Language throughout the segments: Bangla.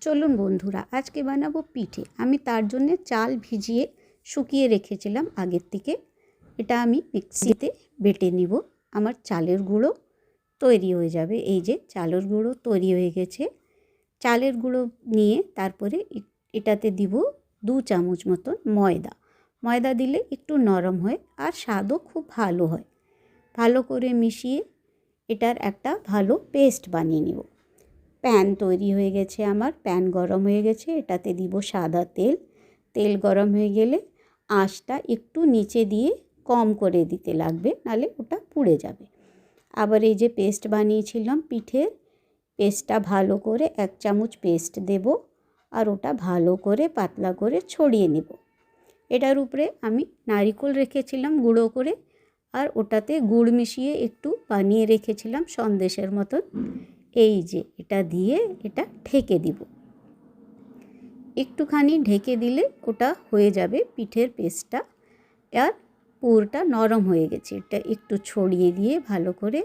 চলুন বন্ধুরা, আজকে বানাবো পিঠে। আমি তার জন্য চাল ভিজিয়ে শুকিয়ে রেখেছিলাম আগের থেকে। এটা আমি মিক্সিতে বেটে নিব। আমার চালের গুঁড়ো তৈরি হয়ে যাবে। এই যে চালের গুঁড়ো তৈরি হয়ে গেছে। চালের গুঁড়ো নিয়ে তারপরে এটাতে দিব 2 চামচ মতন ময়দা। ময়দা দিলে একটু নরম হয় আর স্বাদও খুব ভালো হয়। ভালো করে মিশিয়ে এটার একটা ভালো পেস্ট বানিয়ে নেব। প্যান তৈরি হয়ে গেছে আমার, প্যান গরম হয়ে গেছে। এটাতে দিব সাদা তেল। তেল গরম হয়ে গেলে আঁচটা একটু নিচে দিয়ে কম করে দিতে লাগবে, নাহলে ওটা পুড়ে যাবে। আবার এই যে পেস্ট বানিয়েছিলাম পিঠের, পেস্টটা ভালো করে 1 চামচ পেস্ট দেব আর ওটা ভালো করে পাতলা করে ছড়িয়ে নেব। এটার উপরে আমি নারকেল রেখেছিলাম গুঁড়ো করে, আর ওটাতে গুড় মিশিয়ে একটু বানিয়ে রেখেছিলাম সন্দেশের মতন। এই যে এটা দিয়ে এটা ঢেকে দিব। একটুখানি ঢেকে দিলে ওটা হয়ে যাবে পিঠের পেস্টটা। আর পুরটা নরম হয়ে গেছে। এটা একটু ছড়িয়ে দিয়ে ভালো করে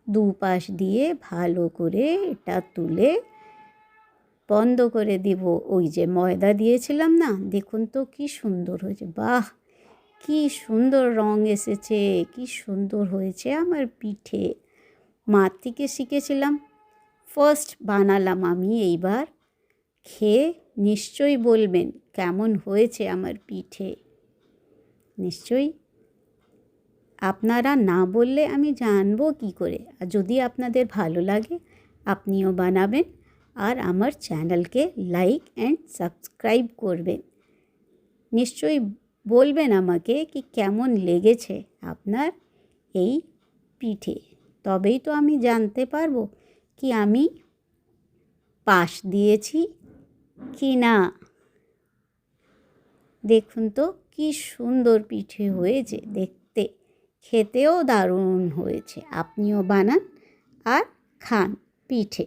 দুপাশ দিয়ে ভালো করে এটা তুলে বন্ধ করে দিব। ওই যে ময়দা দিয়েছিলাম না, দেখুন তো কি সুন্দর হয়েছে। বাহ, কি সুন্দর রং এসেছে, কি সুন্দর হয়েছে আমার পিঠে। মার থেকে শিখেছিলাম, ফার্স্ট বানালাম আমি। এইবার খেয়ে নিশ্চয়ই বলবেন কেমন হয়েছে আমার পিঠে। নিশ্চয়ই আপনারা না বললে আমি জানবো কি করে। আর যদি আপনাদের ভালো লাগে আপনিও বানাবেন আর আমার চ্যানেলকে লাইক অ্যান্ড সাবস্ক্রাইব করবেন। নিশ্চয়ই বলবেন আমাকে কি কেমন লেগেছে আপনার এই পিঠে। তবেই তো আমি জানতে পারবো কি আমি পাস দিয়েছি কি না। দেখুন তো কি সুন্দর পিঠে হয়েছে দেখতে, খেতেও দারুণ হয়েছে। আপনিও বানান আর খান পিঠে।